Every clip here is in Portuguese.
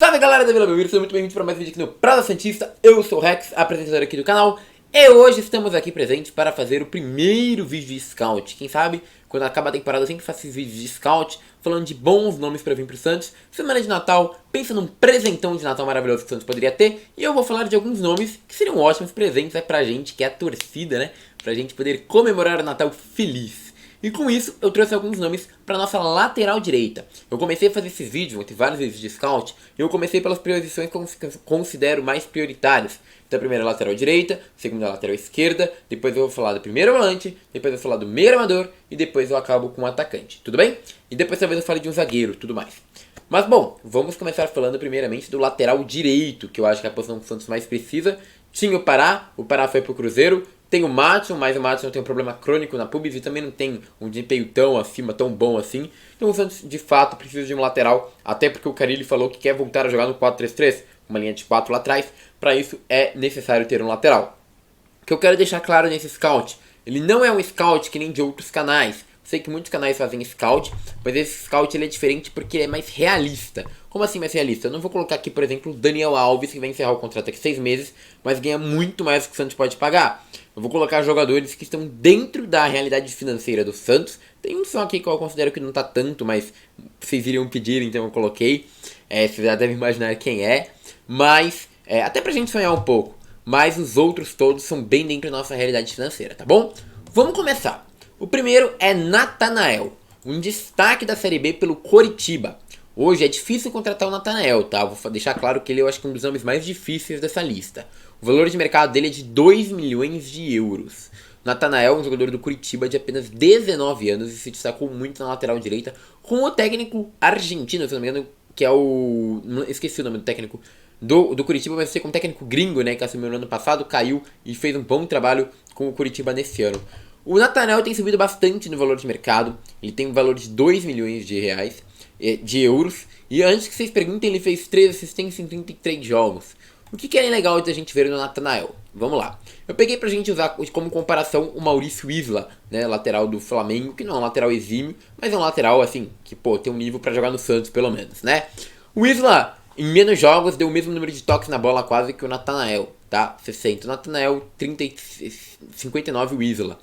Salve galera da Vila Belmiro, sejam muito bem-vindos para mais um vídeo aqui no Praça Santista. Eu sou o Rex, apresentador aqui do canal. E hoje estamos aqui presentes para fazer o primeiro vídeo de Scout. Quem sabe, quando acaba a temporada eu sempre faço esses vídeos de Scout, falando de bons nomes para vir pro Santos. Semana de Natal, pensa num presentão de Natal maravilhoso que o Santos poderia ter. E eu vou falar de alguns nomes que seriam ótimos presentes pra gente, que é a torcida, né? Pra gente poder comemorar o Natal feliz. E com isso, eu trouxe alguns nomes para nossa lateral direita. Eu comecei a fazer esses vídeos, entre vários vídeos de scout, e eu comecei pelas posições que eu considero mais prioritárias. Então a primeira lateral direita, a segunda lateral esquerda, depois eu vou falar do primeiro volante, depois eu vou falar do meio armador, e depois eu acabo com o atacante, tudo bem? E depois talvez eu fale de um zagueiro, tudo mais. Mas bom, vamos começar falando primeiramente do lateral direito, que eu acho que é a posição que o Santos mais precisa. Tinha o Pará foi pro Cruzeiro. Tem o Madison, mas o Madison tem um problema crônico na pubis e também não tem um desempenho tão acima, tão bom assim. Então o Santos de fato precisa de um lateral, até porque o Carille falou que quer voltar a jogar no 4-3-3, uma linha de 4 lá atrás. Para isso é necessário ter um lateral. O que eu quero deixar claro nesse scout, ele não é um scout que nem de outros canais. Sei que muitos canais fazem scout, mas esse scout ele é diferente porque ele é mais realista. Como assim mais realista? Eu não vou colocar aqui, por exemplo, o Daniel Alves, que vai encerrar o contrato daqui 6 meses, mas ganha muito mais do que o Santos pode pagar. Eu vou colocar jogadores que estão dentro da realidade financeira do Santos. Tem um só aqui que eu considero que não tá tanto, mas vocês iriam pedir, então eu coloquei. Vocês já devem imaginar quem é. Mas, até pra gente sonhar um pouco. Mas os outros todos são bem dentro da nossa realidade financeira, tá bom? Vamos começar. O primeiro é Natanael, um destaque da Série B pelo Coritiba. Hoje é difícil contratar o Natanael, tá? Vou deixar claro que ele eu acho que é um dos nomes mais difíceis dessa lista. O valor de mercado dele é de 2 milhões de euros. Natanael é um jogador do Curitiba de apenas 19 anos e se destacou muito na lateral direita com o técnico argentino, se não me engano, que é o... esqueci o nome do técnico do Curitiba, mas ser como técnico gringo, né, que assumiu no ano passado, caiu e fez um bom trabalho com o Curitiba nesse ano. O Natanael tem subido bastante no valor de mercado, ele tem um valor de 2 milhões de euros, e antes que vocês perguntem, ele fez 3 assistências em 33 jogos. O que é legal de a gente ver no Natanael? Vamos lá. Eu peguei pra gente usar como comparação o Maurício Isla, né, lateral do Flamengo, que não é um lateral exímio, mas é um lateral, assim, que, pô, tem um nível pra jogar no Santos, pelo menos, né? O Isla, em menos jogos, deu o mesmo número de toques na bola quase que o Natanael, tá? 60. O Natanael, 59 o Isla.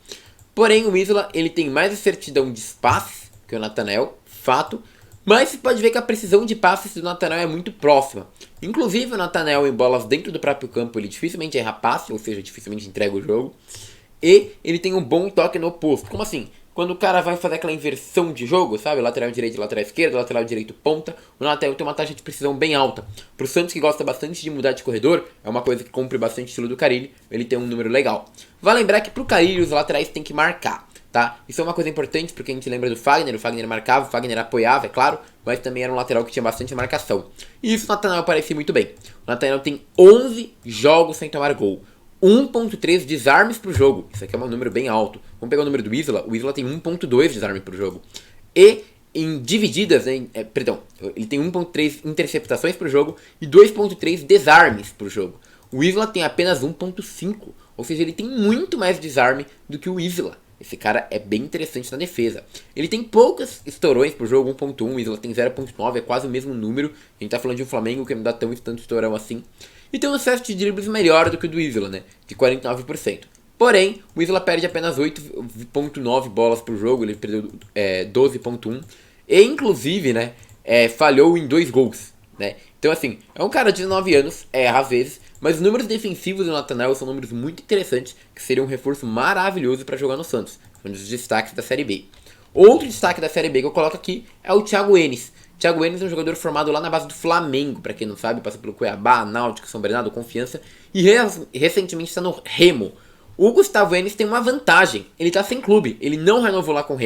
Porém, o Isla, ele tem mais certidão de passes que o Natanael, fato. Mas você pode ver que a precisão de passes do Natanael é muito próxima. Inclusive, o Natanael em bolas dentro do próprio campo, ele dificilmente erra passe, ou seja, dificilmente entrega o jogo. E ele tem um bom toque no oposto. Como assim? Quando o cara vai fazer aquela inversão de jogo, sabe? Lateral direito, lateral esquerda, lateral direito, ponta. O Natanael tem uma taxa de precisão bem alta. Pro Santos, que gosta bastante de mudar de corredor, é uma coisa que cumpre bastante o estilo do Carille, ele tem um número legal. Vale lembrar que pro Carille os laterais têm que marcar, tá? Isso é uma coisa importante porque a gente lembra do Fagner, o Fagner marcava, o Fagner apoiava, é claro, mas também era um lateral que tinha bastante marcação. E isso o Natanael parece muito bem. O Natanael tem 11 jogos sem tomar gol. 1.3 desarmes pro jogo. Isso aqui é um número bem alto. Vamos pegar o número do Isla. O Isla tem 1.2 desarme pro jogo. E em divididas, ele tem 1.3 interceptações pro jogo e 2.3 desarmes pro jogo. O Isla tem apenas 1.5. Ou seja, ele tem muito mais desarme do que o Isla. Esse cara é bem interessante na defesa. Ele tem poucas estourões por jogo, 1.1, o Isla tem 0.9, é quase o mesmo número. A gente tá falando de um Flamengo que não dá tanto estourão assim. E tem um excesso de dribles melhor do que o do Isla, né? De 49%. Porém, o Isla perde apenas 8.9 bolas por jogo, ele perdeu 12.1. E inclusive, né, falhou em 2 gols, né? Então assim, é um cara de 19 anos, erra às vezes, mas os números defensivos do Natanael são números muito interessantes, que seriam um reforço maravilhoso para jogar no Santos. Um dos destaques da Série B. Outro destaque da Série B que eu coloco aqui é o Thiago Enes. Thiago Enes é um jogador formado lá na base do Flamengo, para quem não sabe, passa pelo Cuiabá, Náutico, São Bernardo, Confiança, e recentemente está no Remo. O Gustavo Enes tem uma vantagem, ele está sem clube, ele não renovou lá com o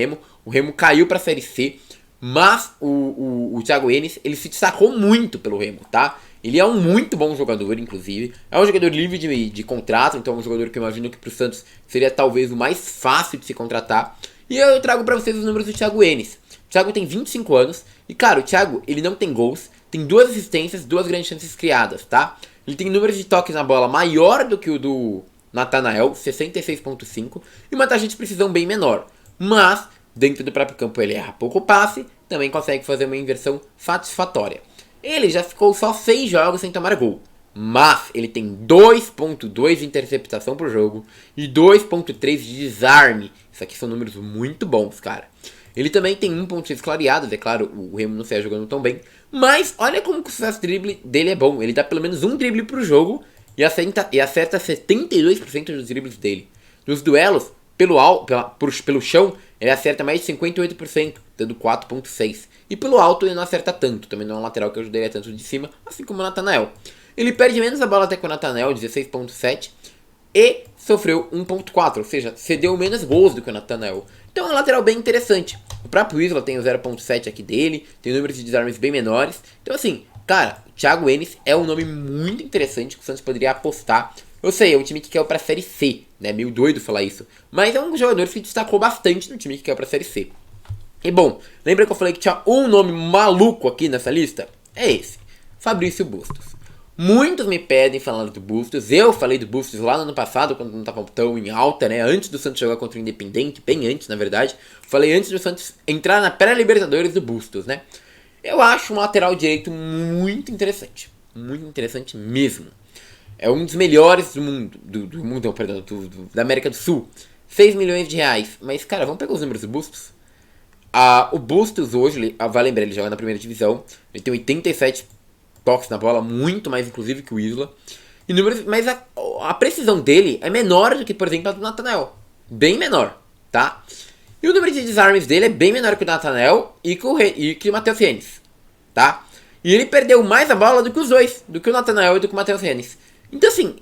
Remo caiu para a Série C, mas o Thiago Enes, ele se destacou muito pelo Remo, tá? Ele é um muito bom jogador, inclusive. É um jogador livre de contrato, então é um jogador que eu imagino que pro Santos seria talvez o mais fácil de se contratar. E eu trago pra vocês os números do Thiago Enes. O Thiago tem 25 anos e, cara, o Thiago, ele não tem gols, tem 2 assistências, 2 grandes chances criadas, tá? Ele tem números de toques na bola maior do que o do Natanael, 66.5, e uma taxa de precisão bem menor. Mas, dentro do próprio campo ele erra pouco passe, também consegue fazer uma inversão satisfatória. Ele já ficou só 6 jogos sem tomar gol. Mas ele tem 2.2 de interceptação por jogo e 2.3 de desarme. Isso aqui são números muito bons, cara. Ele também tem 1.6 clareados, é claro, o Remo não sai jogando tão bem. Mas olha como que o sucesso drible dele é bom. Ele dá pelo menos um drible por jogo e acerta 72% dos dribles dele. Nos duelos, pelo chão, ele acerta mais de 58%, dando 4.6. E pelo alto ele não acerta tanto, também não é um lateral que ajudaria tanto de cima, assim como o Nathanael. Ele perde menos a bola até com o Nathanael, 16.7, e sofreu 1.4, ou seja, cedeu menos gols do que o Nathanael. Então é um lateral bem interessante. O próprio Isla tem o 0.7 aqui dele, tem números de desarmes bem menores. Então assim, cara, o Thiago Enes é um nome muito interessante que o Santos poderia apostar. Eu sei, é um time que caiu pra Série C, né? Meio doido falar isso. Mas é um jogador que se destacou bastante no time que caiu pra Série C. E bom, lembra que eu falei que tinha um nome maluco aqui nessa lista? É esse, Fabrício Bustos. Muitos me pedem falando do Bustos. Eu falei do Bustos lá no ano passado, quando não estava tão em alta, né? Antes do Santos jogar contra o Independente, bem antes, na verdade. Falei antes do Santos entrar na pré-Libertadores do Bustos, né? Eu acho um lateral direito muito interessante. Muito interessante mesmo. É um dos melhores do mundo. Do mundo, não, perdão, da América do Sul. 6 milhões de reais. Mas, cara, vamos pegar os números do Bustos? O Bustos hoje, vai lembrar, ele joga na primeira divisão. Ele tem 87 toques na bola, muito mais inclusive que o Isla. E números, mas a precisão dele é menor do que, por exemplo, a do Nathanael. Bem menor, tá? E o número de desarmes dele é bem menor que o do Nathanael e que o Matheus Renes, tá? E ele perdeu mais a bola do que os dois, do que o Nathanael e do que o Matheus Renes. Então assim,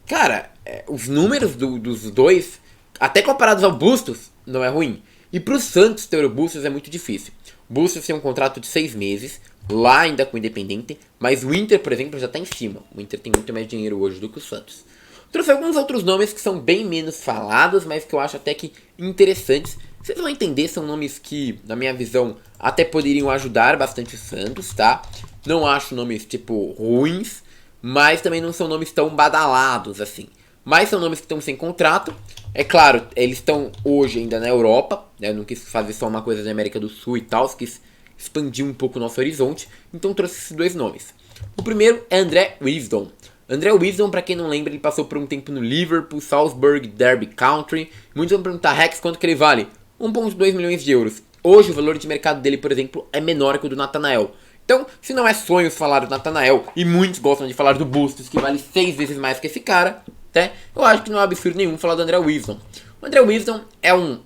cara, os números dos dois, até comparados ao Bustos, não é ruim. E pro Santos ter o Bustos é muito difícil. O Bustos tem um contrato de 6 meses, lá ainda com o Independente, mas o Inter, por exemplo, já tá em cima. O Inter tem muito mais dinheiro hoje do que o Santos. Trouxe alguns outros nomes que são bem menos falados, mas que eu acho até que interessantes. Vocês vão entender, são nomes que, na minha visão, até poderiam ajudar bastante o Santos, tá? Não acho nomes, tipo, ruins, mas também não são nomes tão badalados, assim. Mas são nomes que estão sem contrato. É claro, eles estão hoje ainda na Europa, né? Eu não quis fazer só uma coisa da América do Sul e tal, quis expandir um pouco o nosso horizonte, então trouxe esses dois nomes. O primeiro é André Wisdom. André Wisdom, pra quem não lembra, ele passou por um tempo no Liverpool, Salzburg, Derby County. Muitos vão perguntar, Rex, quanto que ele vale? 1.2 milhões de euros. Hoje o valor de mercado dele, por exemplo, é menor que o do Nathanael. Então, se não é sonho falar do Nathanael, e muitos gostam de falar do Bustos, que vale 6 vezes mais que esse cara, né? Eu acho que não é absurdo nenhum falar do André Wisdom. O André Wisdom é um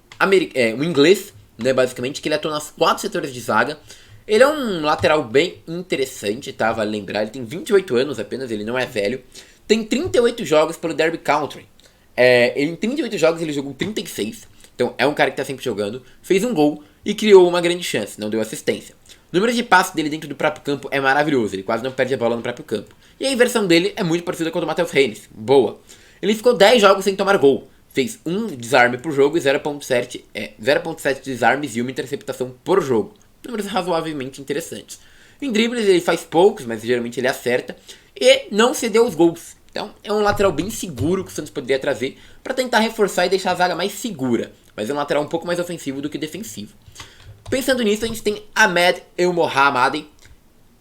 inglês, né, basicamente, que ele atua nas 4 setores de zaga. Ele é um lateral bem interessante, tá? Vale lembrar, ele tem 28 anos apenas, ele não é velho. Tem 38 jogos pelo Derby County. Em 38 jogos ele jogou 36. Então é um cara que tá sempre jogando. Fez um gol e criou uma grande chance, não deu assistência. O número de passes dele dentro do próprio campo é maravilhoso, ele quase não perde a bola no próprio campo. E a inversão dele é muito parecida com a do Matheus Renes, boa. Ele ficou 10 jogos sem tomar gol. Fez um desarme por jogo e 0.7 desarmes e uma interceptação por jogo. Números razoavelmente interessantes. Em dribles ele faz poucos, mas geralmente ele acerta. E não cedeu os gols. Então é um lateral bem seguro que o Santos poderia trazer para tentar reforçar e deixar a zaga mais segura. Mas é um lateral um pouco mais ofensivo do que defensivo. Pensando nisso, a gente tem Ahmed El Mohammadi.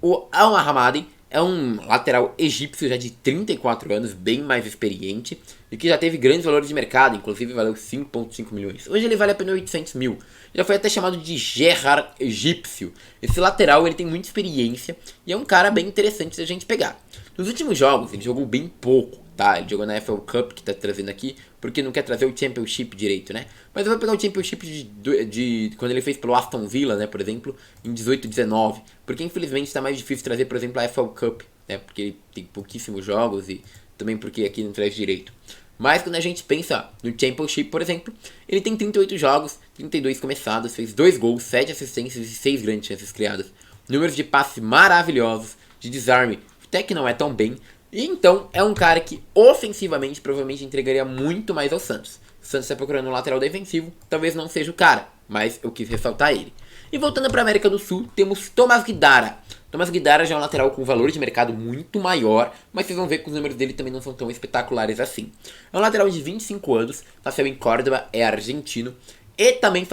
O El Mohammadi é um lateral egípcio já de 34 anos, bem mais experiente, e que já teve grandes valores de mercado, inclusive valeu 5,5 milhões. Hoje ele vale apenas 800 mil. Já foi até chamado de Gerrard egípcio. Esse lateral ele tem muita experiência e é um cara bem interessante se a gente pegar. Nos últimos jogos ele jogou bem pouco, tá? Ele jogou na FA Cup, que tá trazendo aqui, porque não quer trazer o Championship direito, né? Mas eu vou pegar o Championship de quando ele fez pelo Aston Villa, né, por exemplo, em 18-19. Porque infelizmente tá mais difícil trazer, por exemplo, a FA Cup, né? Porque ele tem pouquíssimos jogos e também porque aqui não traz direito. Mas quando a gente pensa no Championship, por exemplo, ele tem 38 jogos, 32 começados, fez 2 gols, 7 assistências e 6 grandes chances criadas. Números de passes maravilhosos, de desarme até que não é tão bem. E então é um cara que ofensivamente provavelmente entregaria muito mais ao Santos. O Santos está procurando um lateral defensivo, talvez não seja o cara, mas eu quis ressaltar ele. E voltando para a América do Sul, temos Tomás Guidara. Tomás Guidara já é um lateral com valor de mercado muito maior, mas vocês vão ver que os números dele também não são tão espetaculares assim. É um lateral de 25 anos, nasceu em Córdoba, é argentino, E também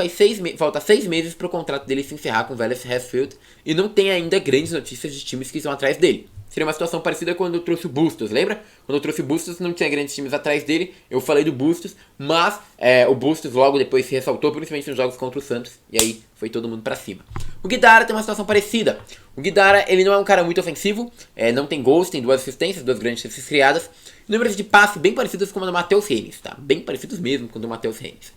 falta 6 meses para o contrato dele se encerrar com o Vélez Sarsfield. E não tem ainda grandes notícias de times que estão atrás dele. Seria uma situação parecida quando eu trouxe o Bustos, lembra? Quando eu trouxe o Bustos não tinha grandes times atrás dele. Eu falei do Bustos, mas o Bustos logo depois se ressaltou, principalmente nos jogos contra o Santos. E aí foi todo mundo pra cima. O Guidara tem uma situação parecida. O Guidara, ele não é um cara muito ofensivo. Não tem gols, tem 2 assistências, 2 grandes chances criadas. Números de passe bem parecidos com o do Matheus Reis, tá? Bem parecidos mesmo com o do Matheus Reis.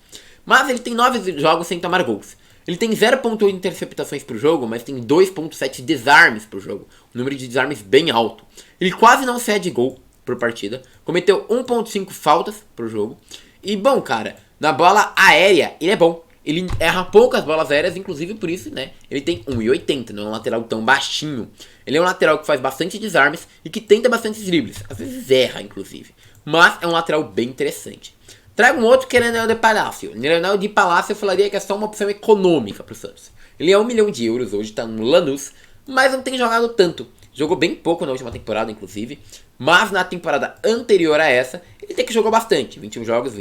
Mas ele tem 9 jogos sem tomar gols. Ele tem 0.8 interceptações por jogo, mas tem 2.7 desarmes por jogo. Um número de desarmes bem alto. Ele quase não cede gol por partida. Cometeu 1.5 faltas por jogo. E bom, cara, na bola aérea ele é bom. Ele erra poucas bolas aéreas, inclusive por isso, né? Ele tem 1,80, não é um lateral tão baixinho. Ele é um lateral que faz bastante desarmes e que tenta bastante dribles. Às vezes erra, inclusive. Mas é um lateral bem interessante. Trago um outro que é Leonel de Palacio. Leonel de Palacio eu falaria que é só uma opção econômica para o Santos. Ele é 1 milhão de euros, hoje está no Lanús, mas não tem jogado tanto. Jogou bem pouco na última temporada, inclusive. Mas na temporada anterior a essa, ele tem que jogou bastante. 21 jogos,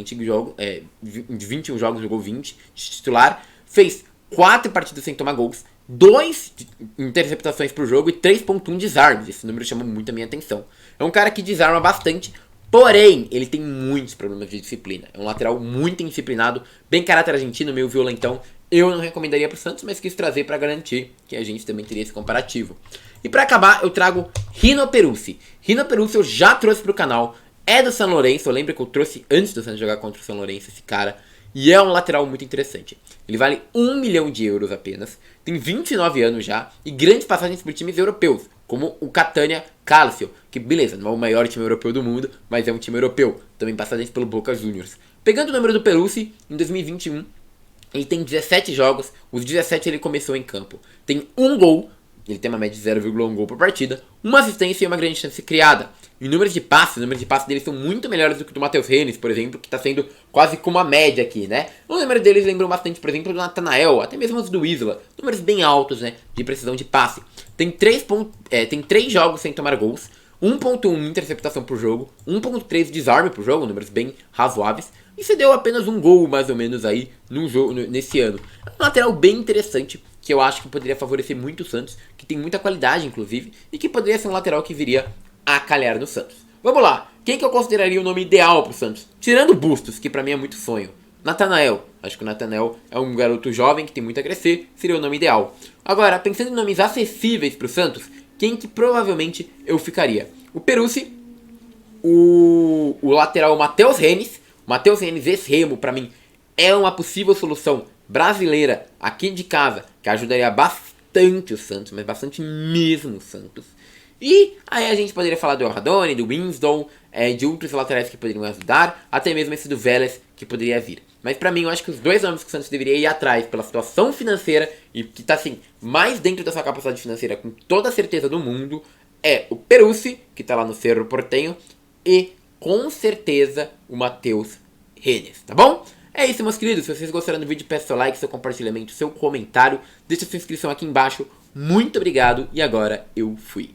21 jogos jogou 20 de titular. Fez 4 partidas sem tomar gols, 2 interceptações por jogo e 3.1 desarmes. Esse número chama muito a minha atenção. É um cara que desarma bastante. Porém, ele tem muitos problemas de disciplina. É um lateral muito indisciplinado, bem caráter argentino, meio violentão. Eu não recomendaria para o Santos, mas quis trazer para garantir que a gente também teria esse comparativo. E para acabar, eu trago Rino Peruzzi. Rino Peruzzi eu já trouxe para o canal. É do São Lourenço, eu lembro que eu trouxe antes do Santos jogar contra o São Lourenço esse cara. E é um lateral muito interessante. Ele vale 1 milhão de euros apenas. Tem 29 anos já. E grandes passagens por times europeus. Como o Catania Calcio. Que beleza, não é o maior time europeu do mundo. Mas é um time europeu. Também passagens pelo Boca Juniors. Pegando o número do Peruzzi, em 2021. Ele tem 17 jogos. Os 17 ele começou em campo. Tem 1 gol. Ele tem uma média de 0,1 gol por partida, uma assistência e uma grande chance criada. E os números de passes dele são muito melhores do que o do Matheus Reis, por exemplo, que está sendo quase como uma média aqui, né? O número deles lembram bastante, por exemplo, do Natanael, até mesmo os do Isla. Números bem altos, né? De precisão de passe. Tem 3 jogos sem tomar gols, 1.1 interceptação por jogo, 1.3 desarme por jogo, números bem razoáveis. E cedeu apenas 1 gol, mais ou menos, aí no jogo, nesse ano. É um lateral bem interessante, que eu acho que poderia favorecer muito o Santos, que tem muita qualidade, inclusive, e que poderia ser um lateral que viria a calhar no Santos. Vamos lá, quem que eu consideraria o nome ideal pro Santos? Tirando o Bustos, que pra mim é muito sonho. Natanael, acho que o Natanael é um garoto jovem que tem muito a crescer, seria o nome ideal. Agora, pensando em nomes acessíveis pro Santos, quem que provavelmente eu ficaria? O Peruzzi, o lateral Matheus Reis. Matheus Reis, esse Remo, pra mim, é uma possível solução brasileira aqui de casa, que ajudaria bastante o Santos, mas bastante mesmo o Santos. E aí a gente poderia falar do Radoni, do Winston, de outros laterais que poderiam ajudar, até mesmo esse do Vélez que poderia vir. Mas pra mim eu acho que os 2 nomes que o Santos deveria ir atrás pela situação financeira e que tá assim, mais dentro da sua capacidade financeira com toda a certeza do mundo, é o Peruzzi, que tá lá no Cerro Porteño, e com certeza o Matheus Reis, tá bom? É isso, meus queridos. Se vocês gostaram do vídeo, peço seu like, seu compartilhamento, seu comentário. Deixa sua inscrição aqui embaixo. Muito obrigado e agora eu fui.